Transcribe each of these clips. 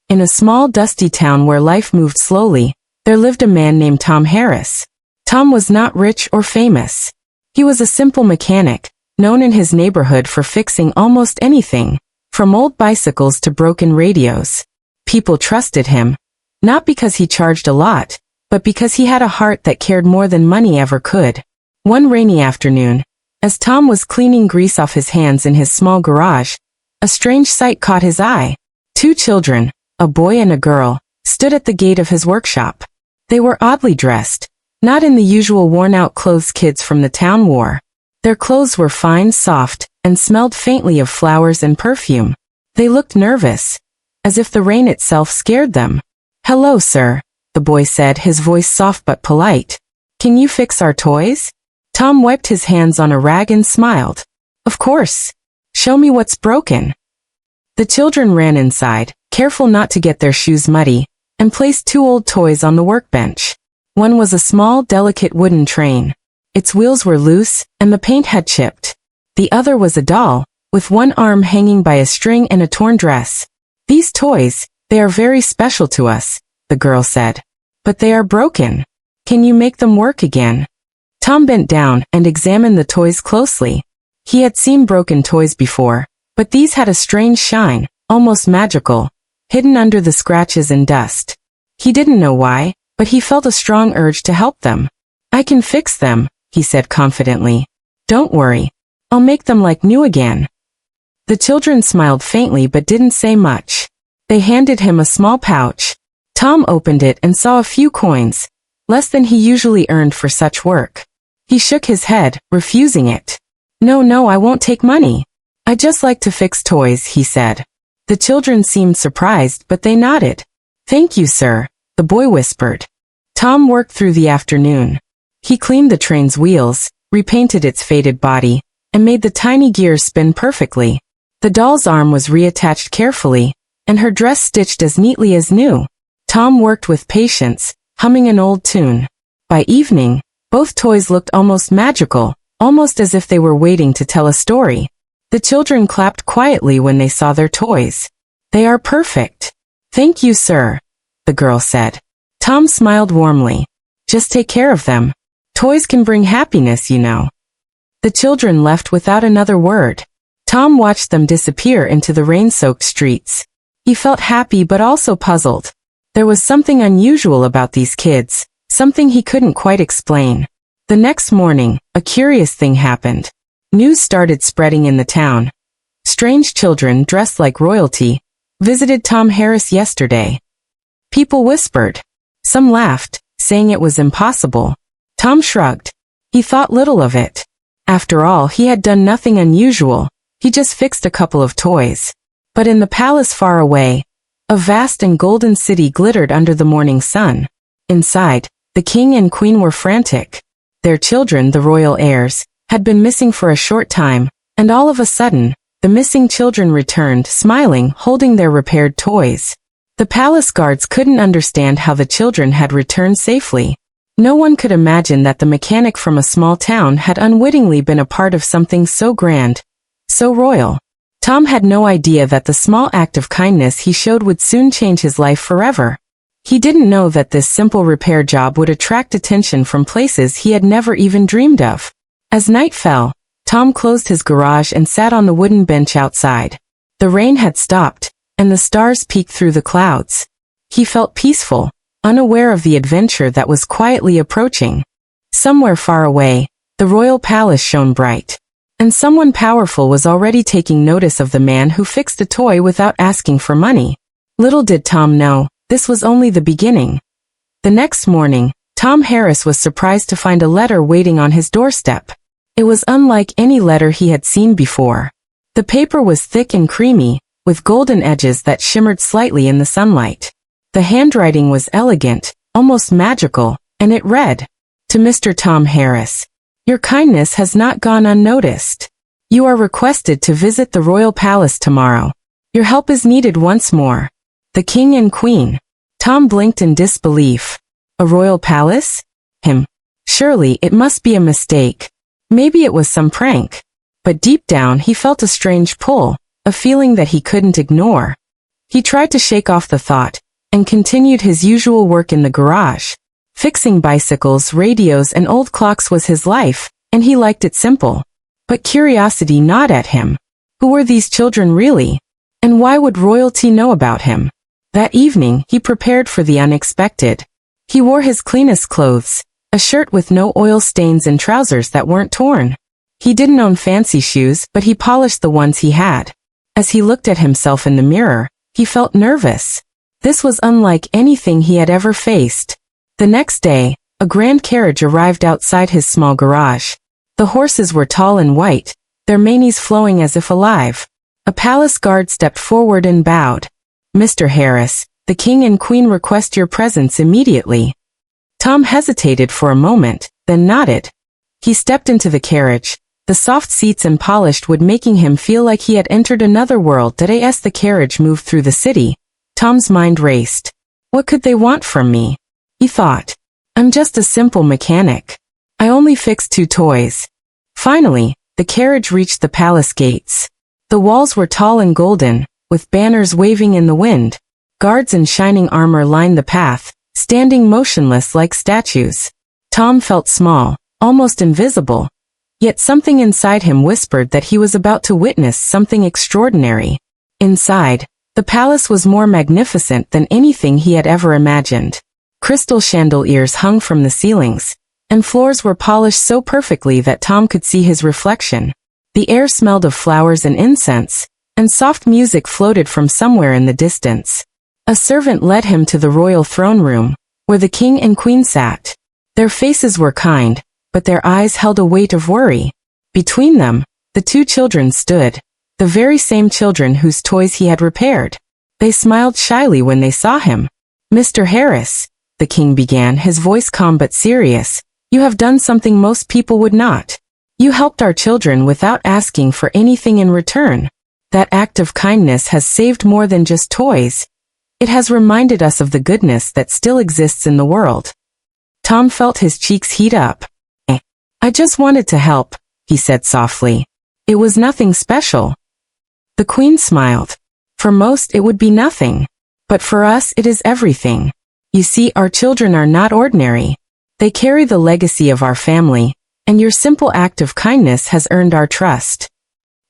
In a small dusty town where life moved slowly, there lived a man named Tom Harris. Tom was not rich or famous. He was a simple mechanic, known in his neighborhood for fixing almost anything, from old bicycles to broken radios. People trusted him, not because he charged a lot, but because he had a heart that cared more than money ever could. One rainy afternoon, as Tom was cleaning grease off his hands in his small garage, a strange sight caught his eye. Two children, a boy and a girl, stood at the gate of his workshop. They were oddly dressed, not in the usual worn-out clothes kids from the town wore. Their clothes were fine, soft, and smelled faintly of flowers and perfume. They looked nervous, as if the rain itself scared them. "Hello, sir," the boy said, his voice soft but polite. "Can you fix our toys?" Tom wiped his hands on a rag and smiled. "Of course. Show me what's broken." The children ran inside, careful not to get their shoes muddy, and placed two old toys on the workbench. One was a small, delicate wooden train. Its wheels were loose, and the paint had chipped. The other was a doll, with one arm hanging by a string and a torn dress. "These toys, they are very special to us," the girl said. "But they are broken. Can you make them work again?" Tom bent down and examined the toys closely. He had seen broken toys before, but these had a strange shine, almost magical, hidden under the scratches and dust. He didn't know why, but he felt a strong urge to help them. "I can fix them," he said confidently. "Don't worry. I'll make them like new again." The children smiled faintly but didn't say much. They handed him a small pouch. Tom opened it and saw a few coins, less than he usually earned for such work. He shook his head, refusing it. No, I won't take money. I just like to fix toys," he said. The children seemed surprised, but they nodded. "Thank you, sir," the boy whispered. Tom worked through the afternoon. He cleaned the train's wheels, repainted its faded body, and made the tiny gears spin perfectly. The doll's arm was reattached carefully, and her dress stitched as neatly as new. Tom worked with patience, humming an old tune. By evening, both toys looked almost magical, almost as if they were waiting to tell a story. The children clapped quietly when they saw their toys. "They are perfect." "Thank you, sir," the girl said. Tom smiled warmly. "Just take care of them. Toys can bring happiness, you know." The children left without another word. Tom watched them disappear into the rain-soaked streets. He felt happy but also puzzled. There was something unusual about these kids, something he couldn't quite explain. The next morning, a curious thing happened. News started spreading in the town. Strange children dressed like royalty visited Tom Harris yesterday. People whispered. Some laughed, saying it was impossible. Tom shrugged. He thought little of it. After all, he had done nothing unusual. He just fixed a couple of toys. But in the palace far away, a vast and golden city glittered under the morning sun. Inside, the king and queen were frantic. Their children, the royal heirs, had been missing for a short time, and all of a sudden, the missing children returned, smiling, holding their repaired toys. The palace guards couldn't understand how the children had returned safely. No one could imagine that the mechanic from a small town had unwittingly been a part of something so grand, so royal. Tom had no idea that the small act of kindness he showed would soon change his life forever. He didn't know that this simple repair job would attract attention from places he had never even dreamed of. As night fell, Tom closed his garage and sat on the wooden bench outside. The rain had stopped, and the stars peeked through the clouds. He felt peaceful, unaware of the adventure that was quietly approaching. Somewhere far away, the royal palace shone bright. And someone powerful was already taking notice of the man who fixed a toy without asking for money. Little did Tom know, this was only the beginning. The next morning, Tom Harris was surprised to find a letter waiting on his doorstep. It was unlike any letter he had seen before. The paper was thick and creamy, with golden edges that shimmered slightly in the sunlight. The handwriting was elegant, almost magical, and it read, "To Mr. Tom Harris. Your kindness has not gone unnoticed. You are requested to visit the royal palace tomorrow. Your help is needed once more. The king and queen." Tom blinked in disbelief. A royal palace? Surely it must be a mistake. Maybe it was some prank. But deep down he felt a strange pull, a feeling that he couldn't ignore. He tried to shake off the thought, and continued his usual work in the garage. Fixing bicycles, radios, and old clocks was his life, and he liked it simple. But curiosity gnawed at him. Who were these children really? And why would royalty know about him? That evening, he prepared for the unexpected. He wore his cleanest clothes, a shirt with no oil stains and trousers that weren't torn. He didn't own fancy shoes, but he polished the ones he had. As he looked at himself in the mirror, he felt nervous. This was unlike anything he had ever faced. The next day, a grand carriage arrived outside his small garage. The horses were tall and white, their manes flowing as if alive. A palace guard stepped forward and bowed. "Mr. Harris, the king and queen request your presence immediately." Tom hesitated for a moment, then nodded. He stepped into the carriage, the soft seats and polished wood making him feel like he had entered another world. As the carriage moved through the city, Tom's mind raced. What could they want from me? He thought. I'm just a simple mechanic. I only fix 2 toys. Finally, the carriage reached the palace gates. The walls were tall and golden, with banners waving in the wind. Guards in shining armor lined the path, standing motionless like statues. Tom felt small, almost invisible. Yet something inside him whispered that he was about to witness something extraordinary. Inside, the palace was more magnificent than anything he had ever imagined. Crystal chandeliers hung from the ceilings, and floors were polished so perfectly that Tom could see his reflection. The air smelled of flowers and incense, and soft music floated from somewhere in the distance. A servant led him to the royal throne room, where the king and queen sat. Their faces were kind, but their eyes held a weight of worry. Between them, the 2 children stood, the very same children whose toys he had repaired. They smiled shyly when they saw him. "Mr. Harris," the king began, his voice calm but serious, "you have done something most people would not. You helped our children without asking for anything in return. That act of kindness has saved more than just toys. It has reminded us of the goodness that still exists in the world." Tom felt his cheeks heat up. "I just wanted to help," he said softly. "It was nothing special." The queen smiled. "For most it would be nothing. But for us it is everything. You see, our children are not ordinary. They carry the legacy of our family, and your simple act of kindness has earned our trust."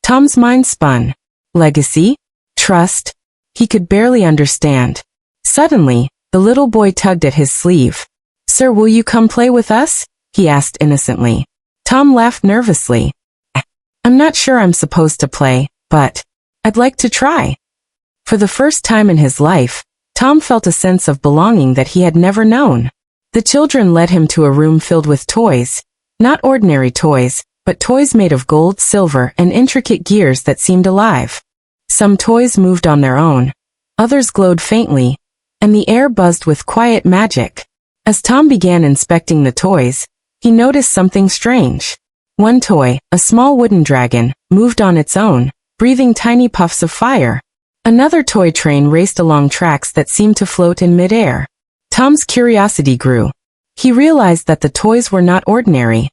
Tom's mind spun. Legacy? Trust? He could barely understand. Suddenly, the little boy tugged at his sleeve. "Sir, will you come play with us?" he asked innocently. Tom laughed nervously. "I'm not sure I'm supposed to play, but I'd like to try." For the first time in his life, Tom felt a sense of belonging that he had never known. The children led him to a room filled with toys. Not ordinary toys, but toys made of gold, silver, and intricate gears that seemed alive. Some toys moved on their own. Others glowed faintly, and the air buzzed with quiet magic. As Tom began inspecting the toys, he noticed something strange. One toy, a small wooden dragon, moved on its own, breathing tiny puffs of fire. Another toy train raced along tracks that seemed to float in midair. Tom's curiosity grew. He realized that the toys were not ordinary.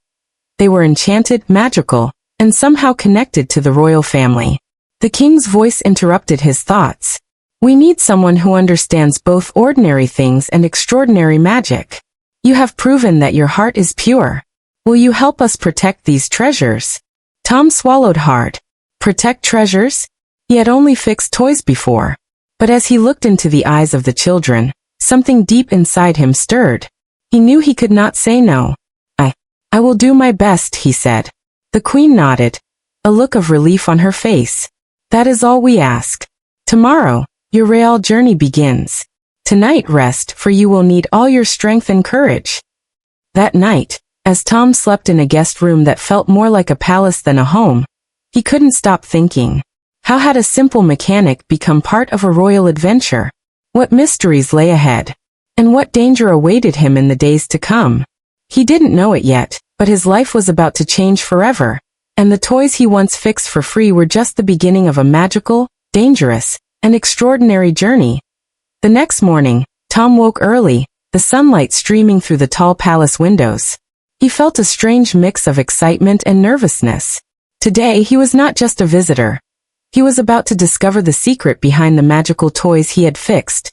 They were enchanted, magical, and somehow connected to the royal family. The king's voice interrupted his thoughts. "We need someone who understands both ordinary things and extraordinary magic. You have proven that your heart is pure. Will you help us protect these treasures?" Tom swallowed hard. Protect treasures? He had only fixed toys before. But as he looked into the eyes of the children, something deep inside him stirred. He knew he could not say no. I will do my best," he said. The queen nodded, a look of relief on her face. "That is all we ask. Tomorrow, your royal journey begins. Tonight rest, for you will need all your strength and courage." That night, as Tom slept in a guest room that felt more like a palace than a home, he couldn't stop thinking. How had a simple mechanic become part of a royal adventure? What mysteries lay ahead? And what danger awaited him in the days to come? He didn't know it yet, but his life was about to change forever, and the toys he once fixed for free were just the beginning of a magical, dangerous, and extraordinary journey. The next morning, Tom woke early, the sunlight streaming through the tall palace windows. He felt a strange mix of excitement and nervousness. Today he was not just a visitor. He was about to discover the secret behind the magical toys he had fixed.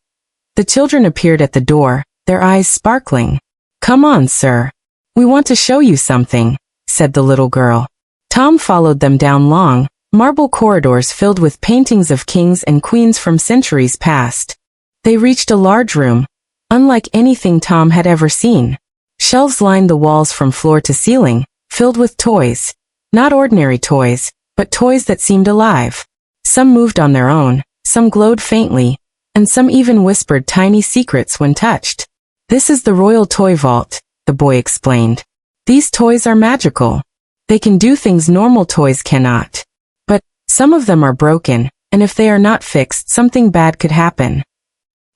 The children appeared at the door, their eyes sparkling. "Come on, sir. We want to show you something," said the little girl. Tom followed them down long, marble corridors filled with paintings of kings and queens from centuries past. They reached a large room, unlike anything Tom had ever seen. Shelves lined the walls from floor to ceiling, filled with toys. Not ordinary toys, but toys that seemed alive. Some moved on their own, some glowed faintly, and some even whispered tiny secrets when touched. "This is the Royal Toy Vault," the boy explained. "These toys are magical. They can do things normal toys cannot. But some of them are broken, and if they are not fixed, something bad could happen."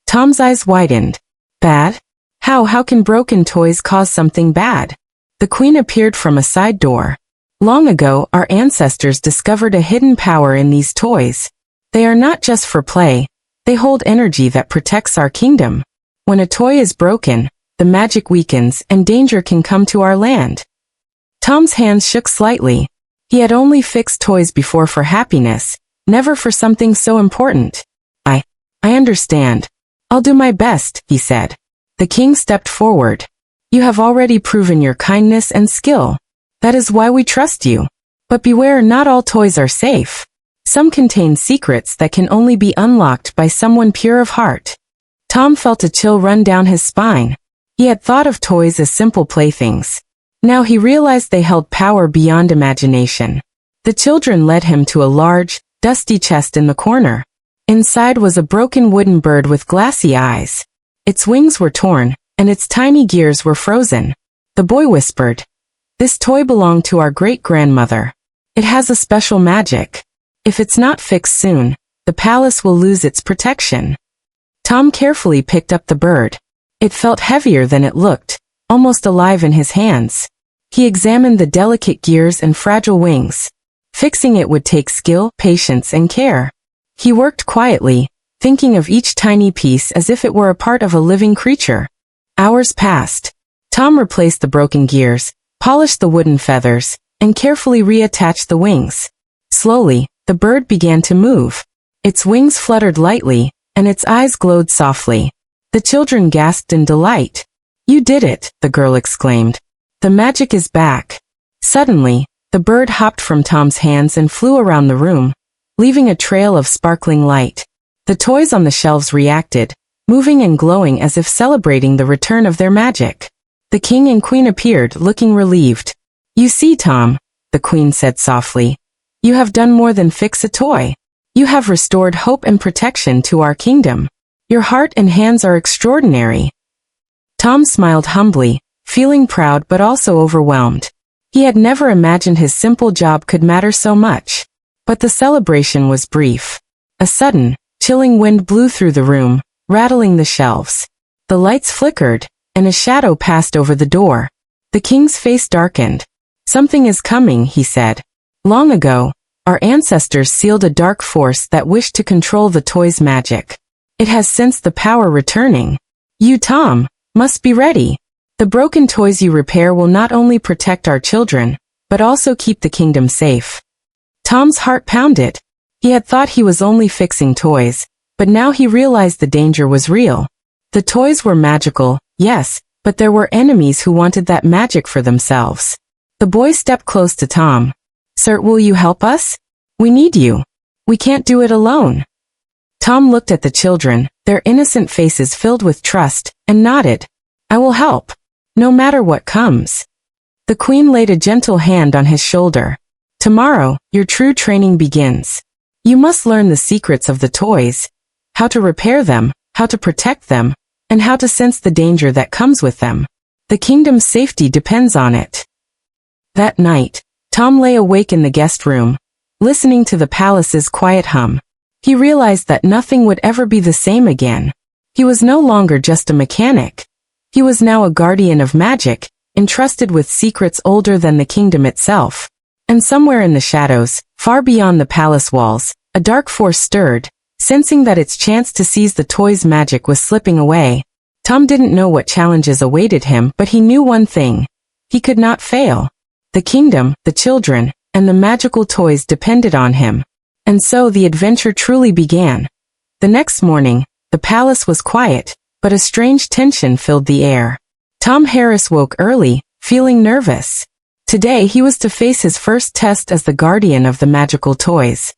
Tom's eyes widened. "Bad? How can broken toys cause something bad?" The queen appeared from a side door. "Long ago, our ancestors discovered a hidden power in these toys. They are not just for play. They hold energy that protects our kingdom. When a toy is broken, the magic weakens and danger can come to our land." Tom's hands shook slightly. He had only fixed toys before for happiness, never for something so important. I understand. I'll do my best," he said. The king stepped forward. "You have already proven your kindness and skill. That is why we trust you. But beware, not all toys are safe. Some contain secrets that can only be unlocked by someone pure of heart." Tom felt a chill run down his spine. He had thought of toys as simple playthings. Now he realized they held power beyond imagination. The children led him to a large, dusty chest in the corner. Inside was a broken wooden bird with glassy eyes. Its wings were torn, and its tiny gears were frozen. The boy whispered, "This toy belonged to our great-grandmother. It has a special magic. If it's not fixed soon, the palace will lose its protection." Tom carefully picked up the bird. It felt heavier than it looked, almost alive in his hands. He examined the delicate gears and fragile wings. Fixing it would take skill, patience, and care. He worked quietly, thinking of each tiny piece as if it were a part of a living creature. Hours passed. Tom replaced the broken gears, polished the wooden feathers, and carefully reattached the wings. Slowly, the bird began to move. Its wings fluttered lightly, and its eyes glowed softly. The children gasped in delight. "You did it," the girl exclaimed. "The magic is back." Suddenly, the bird hopped from Tom's hands and flew around the room, leaving a trail of sparkling light. The toys on the shelves reacted, moving and glowing as if celebrating the return of their magic. The king and queen appeared, looking relieved. "You see, Tom," the queen said softly, "you have done more than fix a toy. You have restored hope and protection to our kingdom. Your heart and hands are extraordinary." Tom smiled humbly, feeling proud but also overwhelmed. He had never imagined his simple job could matter so much. But the celebration was brief. A sudden, chilling wind blew through the room, rattling the shelves. The lights flickered, and a shadow passed over the door. The king's face darkened. "Something is coming," he said. "Long ago, our ancestors sealed a dark force that wished to control the toy's magic. It has sensed the power returning. You, Tom, must be ready. The broken toys you repair will not only protect our children, but also keep the kingdom safe." Tom's heart pounded. He had thought he was only fixing toys, but now he realized the danger was real. The toys were magical, yes, but there were enemies who wanted that magic for themselves. The boy stepped close to Tom. "Sir, will you help us? We need you. We can't do it alone." Tom looked at the children, their innocent faces filled with trust, and nodded. "I will help, no matter what comes." The queen laid a gentle hand on his shoulder. "Tomorrow, your true training begins. You must learn the secrets of the toys, how to repair them, how to protect them, and how to sense the danger that comes with them. The kingdom's safety depends on it." That night, Tom lay awake in the guest room, listening to the palace's quiet hum. He realized that nothing would ever be the same again. He was no longer just a mechanic. He was now a guardian of magic, entrusted with secrets older than the kingdom itself. And somewhere in the shadows, far beyond the palace walls, a dark force stirred, sensing that its chance to seize the toy's magic was slipping away. Tom didn't know what challenges awaited him, but he knew one thing. He could not fail. The kingdom, the children, and the magical toys depended on him. And so the adventure truly began. The next morning, the palace was quiet, but a strange tension filled the air. Tom Harris woke early, feeling nervous. Today he was to face his first test as the guardian of the magical toys.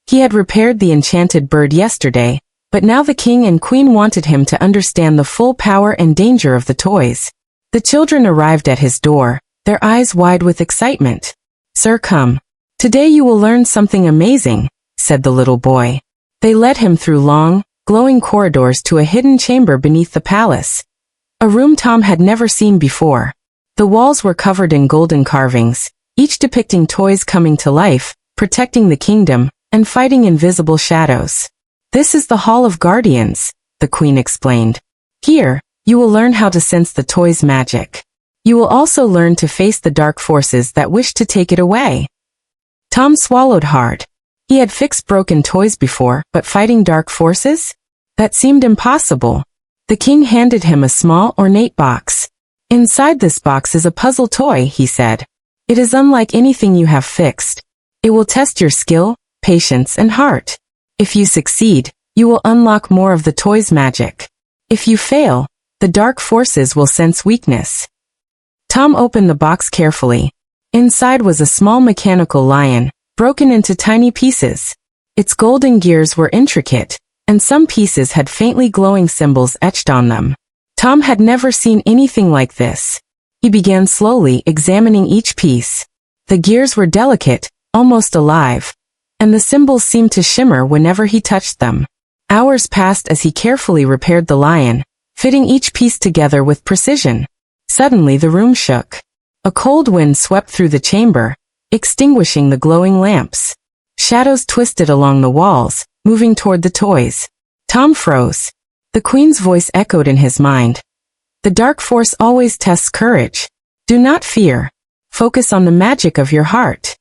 He had repaired the enchanted bird yesterday, but now the king and queen wanted him to understand the full power and danger of the toys. The children arrived at his door, their eyes wide with excitement. "Sir, come. Today you will learn something amazing," said the little boy. They led him through long, glowing corridors to a hidden chamber beneath the palace. A room Tom had never seen before. The walls were covered in golden carvings, each depicting toys coming to life, protecting the kingdom, and fighting invisible shadows. "This is the Hall of Guardians," the queen explained. "Here, you will learn how to sense the toys' magic. You will also learn to face the dark forces that wish to take it away." Tom swallowed hard. He had fixed broken toys before, but fighting dark forces? That seemed impossible. The king handed him a small, ornate box. "Inside this box is a puzzle toy," he said. "It is unlike anything you have fixed. It will test your skill, patience, and heart. If you succeed, you will unlock more of the toy's magic. If you fail, the dark forces will sense weakness." Tom opened the box carefully. Inside was a small mechanical lion, broken into tiny pieces. Its golden gears were intricate, and some pieces had faintly glowing symbols etched on them. Tom had never seen anything like this. He began slowly examining each piece. The gears were delicate, almost alive, and the symbols seemed to shimmer whenever he touched them. Hours passed as he carefully repaired the lion, fitting each piece together with precision. Suddenly the room shook. A cold wind swept through the chamber, extinguishing the glowing lamps. Shadows twisted along the walls, moving toward the toys. Tom froze. The queen's voice echoed in his mind. "The dark force always tests courage. Do not fear. Focus on the magic of your heart."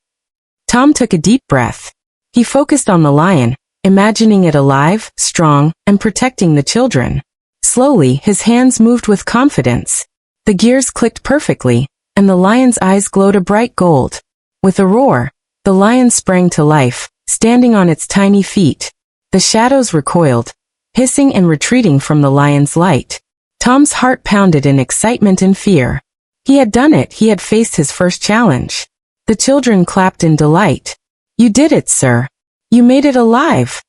Tom took a deep breath. He focused on the lion, imagining it alive, strong, and protecting the children. Slowly, his hands moved with confidence. The gears clicked perfectly, and the lion's eyes glowed a bright gold. With a roar, the lion sprang to life, standing on its tiny feet. The shadows recoiled, hissing and retreating from the lion's light. Tom's heart pounded in excitement and fear. He had done it. He had faced his first challenge. The children clapped in delight. "You did it, sir. You made it alive,"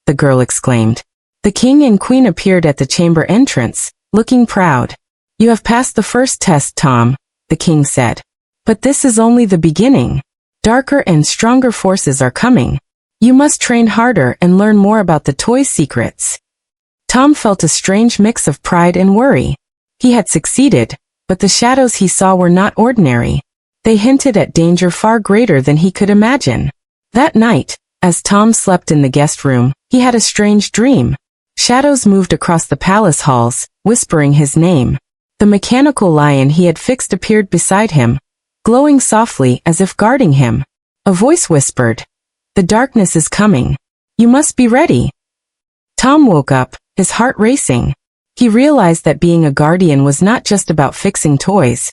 the girl exclaimed. The king and queen appeared at the chamber entrance, looking proud. "You have passed the first test, Tom," the king said. "But this is only the beginning. Darker and stronger forces are coming. You must train harder and learn more about the toy's secrets." Tom felt a strange mix of pride and worry. He had succeeded, but the shadows he saw were not ordinary. They hinted at danger far greater than he could imagine. That night, as Tom slept in the guest room, he had a strange dream. Shadows moved across the palace halls, whispering his name. The mechanical lion he had fixed appeared beside him, glowing softly as if guarding him. A voice whispered, "The darkness is coming. You must be ready." Tom woke up, his heart racing. He realized that being a guardian was not just about fixing toys.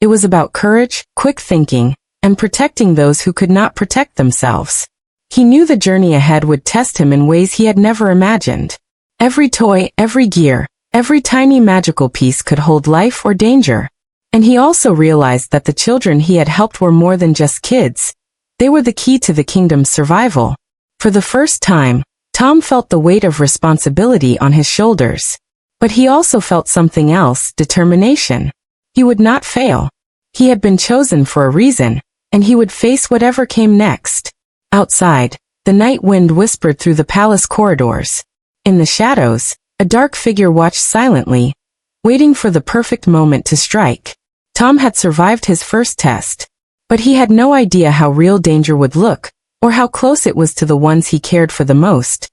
It was about courage, quick thinking, and protecting those who could not protect themselves. He knew the journey ahead would test him in ways he had never imagined. Every toy, every gear, every tiny magical piece could hold life or danger. And he also realized that the children he had helped were more than just kids. They were the key to the kingdom's survival. For the first time, Tom felt the weight of responsibility on his shoulders. But he also felt something else, determination. He would not fail. He had been chosen for a reason, and he would face whatever came next. Outside, the night wind whispered through the palace corridors. In the shadows, a dark figure watched silently, waiting for the perfect moment to strike. Tom had survived his first test, but he had no idea how real danger would look, or how close it was to the ones he cared for the most.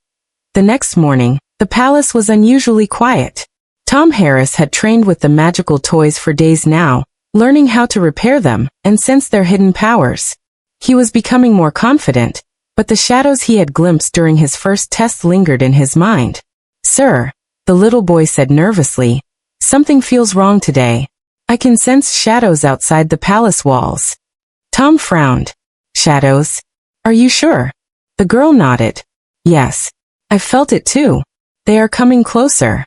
The next morning, the palace was unusually quiet. Tom Harris had trained with the magical toys for days now, learning how to repair them and sense their hidden powers. He was becoming more confident, but the shadows he had glimpsed during his first test lingered in his mind. "Sir," the little boy said nervously, "something feels wrong today. I can sense shadows outside the palace walls." Tom frowned. "Shadows? Are you sure?" The girl nodded. Yes. I felt it too. They are coming closer.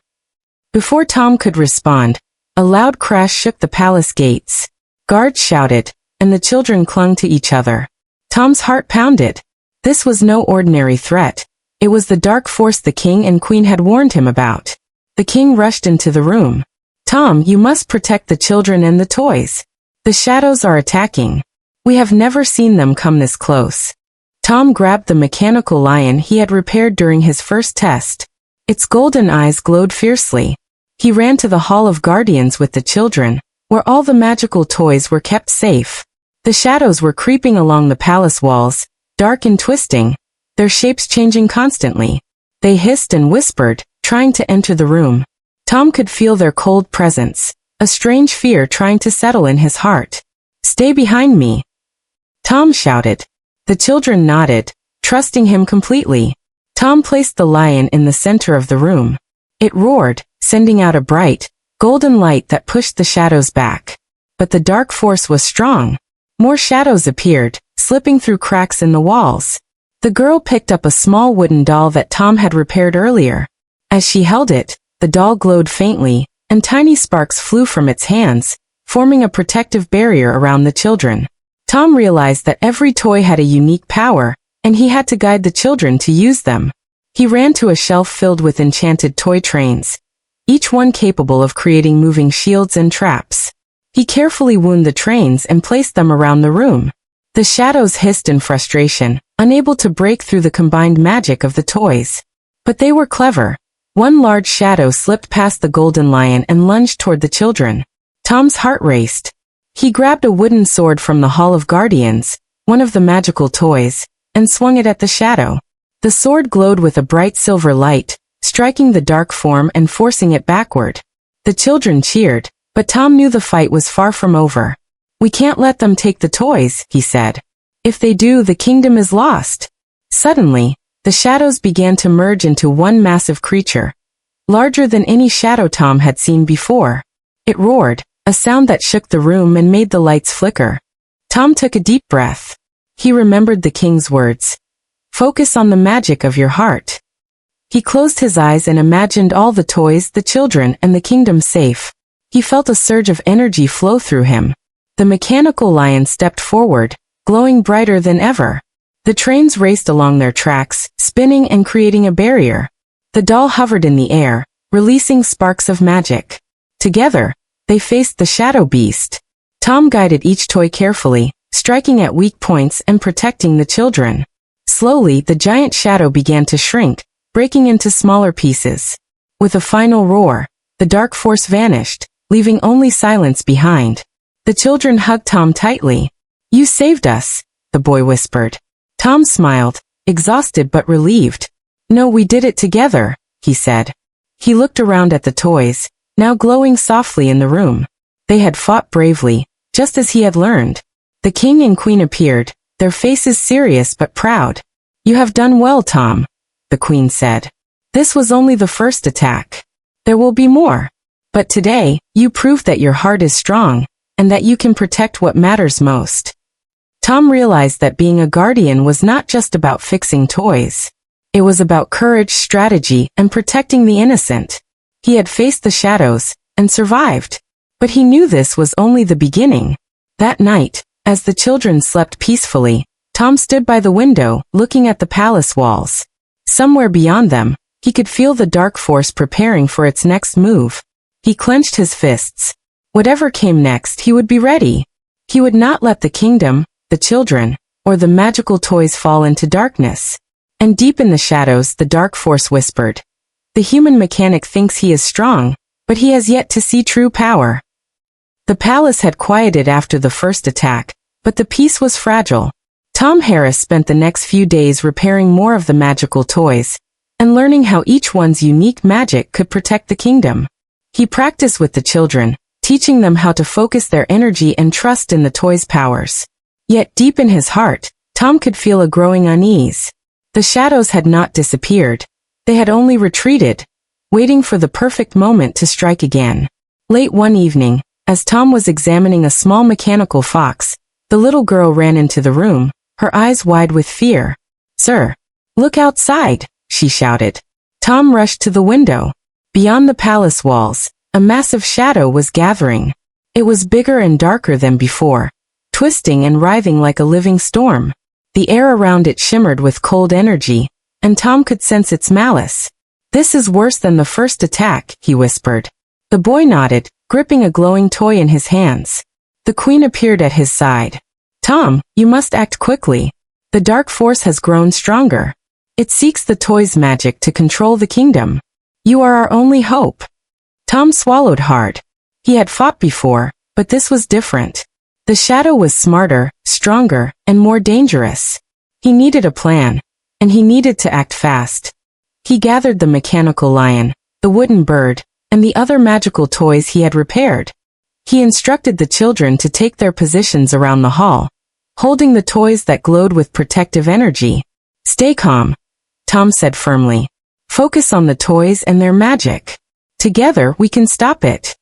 Before Tom could respond, a loud crash shook the palace gates. Guards shouted, and the children clung to each other. Tom's heart pounded. This was no ordinary threat. It was the dark force the king and queen had warned him about. The king rushed into the room. Tom, you must protect the children and the toys. The shadows are attacking. We have never seen them come this close. Tom grabbed the mechanical lion he had repaired during his first test. Its golden eyes glowed fiercely. He ran to the Hall of Guardians with the children, where all the magical toys were kept safe. The shadows were creeping along the palace walls, dark and twisting, their shapes changing constantly. They hissed and whispered, trying to enter the room. Tom could feel their cold presence, a strange fear trying to settle in his heart. Stay behind me. Tom shouted. The children nodded, trusting him completely. Tom placed the lion in the center of the room. It roared, sending out a bright, golden light that pushed the shadows back. But the dark force was strong. More shadows appeared, slipping through cracks in the walls. The girl picked up a small wooden doll that Tom had repaired earlier. As she held it, the doll glowed faintly, and tiny sparks flew from its hands, forming a protective barrier around the children. Tom realized that every toy had a unique power, and he had to guide the children to use them. He ran to a shelf filled with enchanted toy trains, each one capable of creating moving shields and traps. He carefully wound the trains and placed them around the room. The shadows hissed in frustration, unable to break through the combined magic of the toys. But they were clever. One large shadow slipped past the golden lion and lunged toward the children. Tom's heart raced. He grabbed a wooden sword from the Hall of Guardians, one of the magical toys, and swung it at the shadow. The sword glowed with a bright silver light, striking the dark form and forcing it backward. The children cheered, but Tom knew the fight was far from over. We can't let them take the toys, he said. If they do, the kingdom is lost. Suddenly, the shadows began to merge into one massive creature, larger than any shadow Tom had seen before. It roared, a sound that shook the room and made the lights flicker. Tom took a deep breath. He remembered the king's words. Focus on the magic of your heart. He closed his eyes and imagined all the toys, the children, and the kingdom safe. He felt a surge of energy flow through him. The mechanical lion stepped forward, glowing brighter than ever. The trains raced along their tracks, spinning and creating a barrier. The doll hovered in the air, releasing sparks of magic. Together, they faced the shadow beast. Tom guided each toy carefully, striking at weak points and protecting the children. Slowly, the giant shadow began to shrink, breaking into smaller pieces. With a final roar, the dark force vanished, leaving only silence behind. The children hugged Tom tightly. You saved us, the boy whispered. Tom smiled, exhausted but relieved. No, we did it together, he said. He looked around at the toys, now glowing softly in the room. They had fought bravely, just as he had learned. The king and queen appeared, their faces serious but proud. You have done well, Tom, the queen said. This was only the first attack. There will be more. But today, you proved that your heart is strong, and that you can protect what matters most. Tom realized that being a guardian was not just about fixing toys. It was about courage, strategy, and protecting the innocent. He had faced the shadows, and survived. But he knew this was only the beginning. That night, as the children slept peacefully, Tom stood by the window, looking at the palace walls. Somewhere beyond them, he could feel the dark force preparing for its next move. He clenched his fists. Whatever came next, he would be ready. He would not let the kingdom, the children, or the magical toys fall into darkness. And deep in the shadows, the dark force whispered. The human mechanic thinks he is strong, but he has yet to see true power. The palace had quieted after the first attack, but the peace was fragile. Tom Harris spent the next few days repairing more of the magical toys, and learning how each one's unique magic could protect the kingdom. He practiced with the children, teaching them how to focus their energy and trust in the toys' powers. Yet deep in his heart, Tom could feel a growing unease. The shadows had not disappeared. They had only retreated, waiting for the perfect moment to strike again. Late one evening, as Tom was examining a small mechanical fox, the little girl ran into the room, her eyes wide with fear. Sir, "Look outside," she shouted. Tom rushed to the window. Beyond the palace walls, a massive shadow was gathering. It was bigger and darker than before, twisting and writhing like a living storm. The air around it shimmered with cold energy, and Tom could sense its malice. "This is worse than the first attack," he whispered. The boy nodded, gripping a glowing toy in his hands. The queen appeared at his side. "Tom, you must act quickly. The dark force has grown stronger. It seeks the toy's magic to control the kingdom. You are our only hope." Tom swallowed hard. He had fought before, but this was different. The shadow was smarter, stronger, and more dangerous. He needed a plan, and he needed to act fast. He gathered the mechanical lion, the wooden bird, and the other magical toys he had repaired. He instructed the children to take their positions around the hall, holding the toys that glowed with protective energy. "Stay calm," Tom said firmly. "Focus on the toys and their magic. Together we can stop it."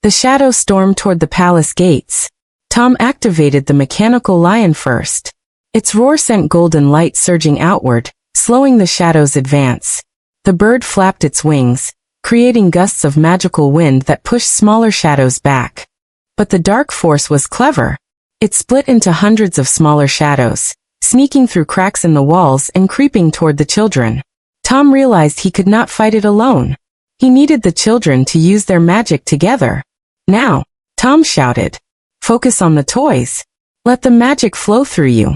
The shadow stormed toward the palace gates. Tom activated the mechanical lion first. Its roar sent golden light surging outward, slowing the shadow's advance. The bird flapped its wings, creating gusts of magical wind that pushed smaller shadows back. But the dark force was clever. It split into hundreds of smaller shadows, sneaking through cracks in the walls and creeping toward the children. Tom realized he could not fight it alone. He needed the children to use their magic together. "Now," Tom shouted. "Focus on the toys. Let the magic flow through you."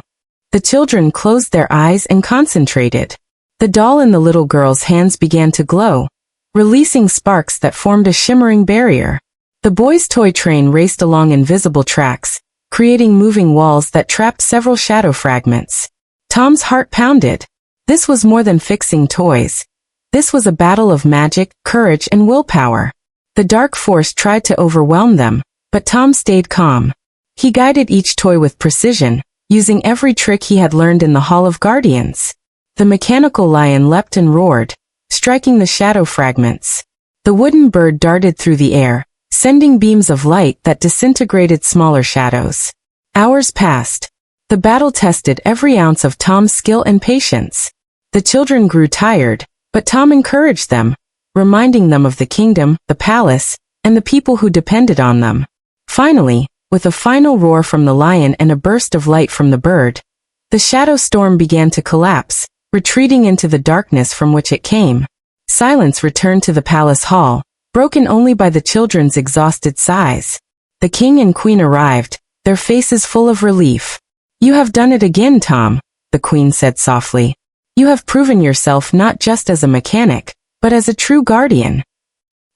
The children closed their eyes and concentrated. The doll in the little girl's hands began to glow, releasing sparks that formed a shimmering barrier. The boy's toy train raced along invisible tracks, creating moving walls that trapped several shadow fragments. Tom's heart pounded. This was more than fixing toys. This was a battle of magic, courage, and willpower. The dark force tried to overwhelm them, but Tom stayed calm. He guided each toy with precision, using every trick he had learned in the Hall of Guardians. The mechanical lion leapt and roared, striking the shadow fragments. The wooden bird darted through the air, sending beams of light that disintegrated smaller shadows. Hours passed. The battle tested every ounce of Tom's skill and patience. The children grew tired, but Tom encouraged them, reminding them of the kingdom, the palace, and the people who depended on them. Finally, with a final roar from the lion and a burst of light from the bird, the shadow storm began to collapse, retreating into the darkness from which it came. Silence returned to the palace hall, broken only by the children's exhausted sighs. The king and queen arrived, their faces full of relief. "You have done it again, Tom," the queen said softly. "You have proven yourself not just as a mechanic, but as a true guardian."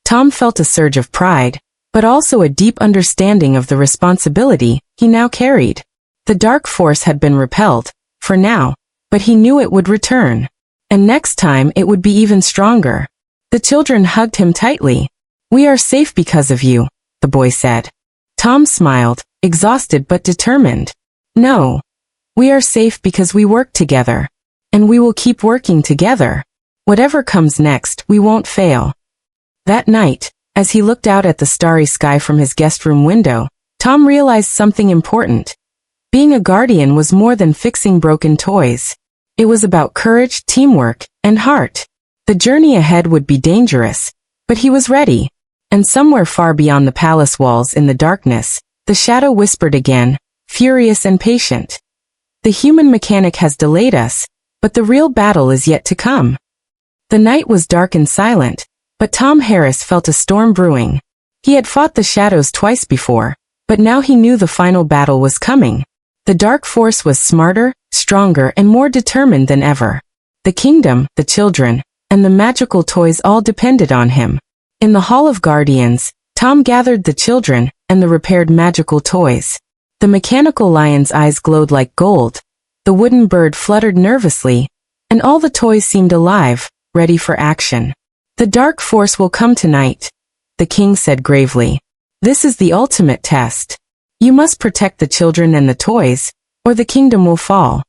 Tom felt a surge of pride, but also a deep understanding of the responsibility he now carried. The dark force had been repelled, for now, but he knew it would return. And next time it would be even stronger. The children hugged him tightly. "We are safe because of you," the boy said. Tom smiled, exhausted but determined. "No. We are safe because we work together. And we will keep working together. Whatever comes next, we won't fail." That night, as he looked out at the starry sky from his guest room window, Tom realized something important. Being a guardian was more than fixing broken toys. It was about courage, teamwork, and heart. The journey ahead would be dangerous, but he was ready. And somewhere far beyond the palace walls in the darkness, the shadow whispered again, furious and patient. "The human mechanic has delayed us, but the real battle is yet to come." The night was dark and silent, but Tom Harris felt a storm brewing. He had fought the shadows twice before, but now he knew the final battle was coming. The dark force was smarter, stronger, and more determined than ever. The kingdom, the children, and the magical toys all depended on him. In the Hall of Guardians, Tom gathered the children and the repaired magical toys. The mechanical lion's eyes glowed like gold, the wooden bird fluttered nervously, and all the toys seemed alive, ready for action. "The dark force will come tonight," the king said gravely. "This is the ultimate test. You must protect the children and the toys, or the kingdom will fall."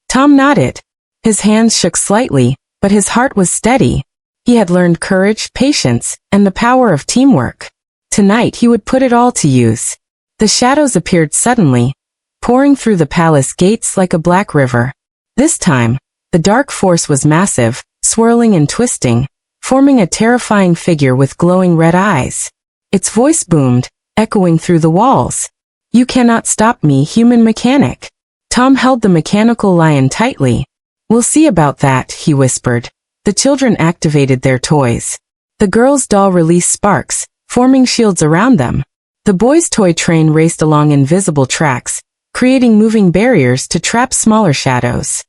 Tom nodded. His hands shook slightly, but his heart was steady. He had learned courage, patience, and the power of teamwork. Tonight he would put it all to use. The shadows appeared suddenly, pouring through the palace gates like a black river. This time, The dark force was massive, swirling and twisting, forming a terrifying figure with glowing red eyes. Its voice boomed, echoing through the walls. "You cannot stop me, human mechanic." Tom held the mechanical lion tightly. "We'll see about that," he whispered. The children activated their toys. The girl's doll released sparks, forming shields around them. The boy's toy train raced along invisible tracks, creating moving barriers to trap smaller shadows.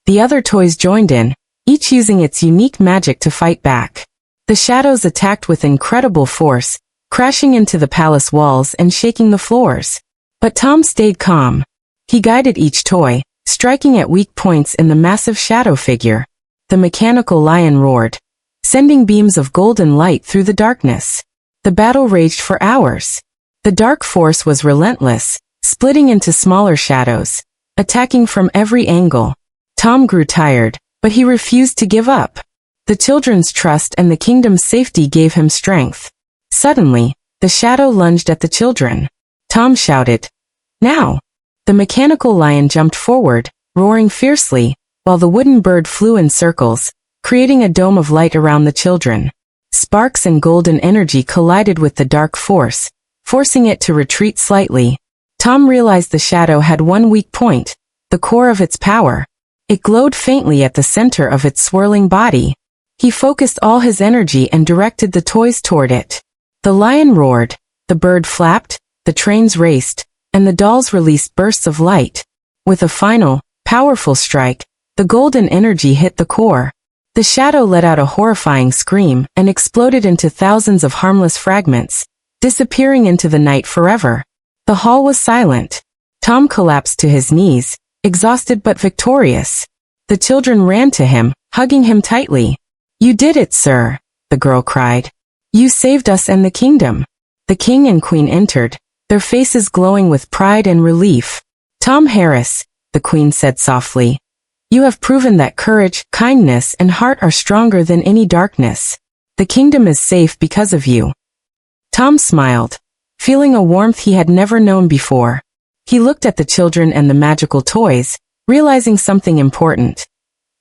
The other toys joined in, each using its unique magic to fight back. The shadows attacked with incredible force, crashing into the palace walls and shaking the floors. But Tom stayed calm. He guided each toy, striking at weak points in the massive shadow figure. The mechanical lion roared, sending beams of golden light through the darkness. The battle raged for hours. The dark force was relentless, splitting into smaller shadows, attacking from every angle. Tom grew tired, but he refused to give up. The children's trust and the kingdom's safety gave him strength. Suddenly, the shadow lunged at the children. Tom shouted, "Now!" The mechanical lion jumped forward, roaring fiercely, while the wooden bird flew in circles, creating a dome of light around the children. Sparks and golden energy collided with the dark force, forcing it to retreat slightly. Tom realized the shadow had one weak point, the core of its power. It glowed faintly at the center of its swirling body. He focused all his energy and directed the toys toward it. The lion roared, the bird flapped, the trains raced, and the dolls released bursts of light. With a final, powerful strike, the golden energy hit the core. The shadow let out a horrifying scream and exploded into thousands of harmless fragments, disappearing into the night forever. The hall was silent. Tom collapsed to his knees, exhausted but victorious. The children ran to him, hugging him tightly. "You did it, sir," the girl cried. "You saved us and the kingdom." The king and queen entered, their faces glowing with pride and relief. "Tom Harris," the queen said softly, "you have proven that courage, kindness, and heart are stronger than any darkness. The kingdom is safe because of you." Tom smiled, feeling a warmth he had never known before. He looked at the children and the magical toys, realizing something important.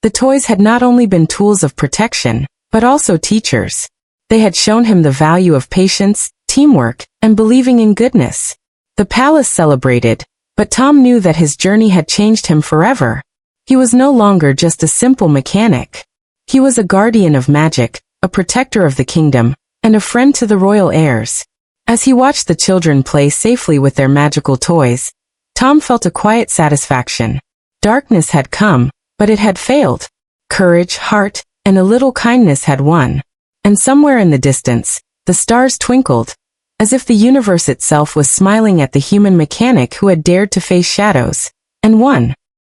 The toys had not only been tools of protection, but also teachers. They had shown him the value of patience, teamwork, and believing in goodness. The palace celebrated, but Tom knew that his journey had changed him forever. He was no longer just a simple mechanic. He was a guardian of magic, a protector of the kingdom, and a friend to the royal heirs. As he watched the children play safely with their magical toys, Tom felt a quiet satisfaction. Darkness had come, but it had failed. Courage, heart, and a little kindness had won. And somewhere in the distance, the stars twinkled, as if the universe itself was smiling at the human mechanic who had dared to face shadows and won.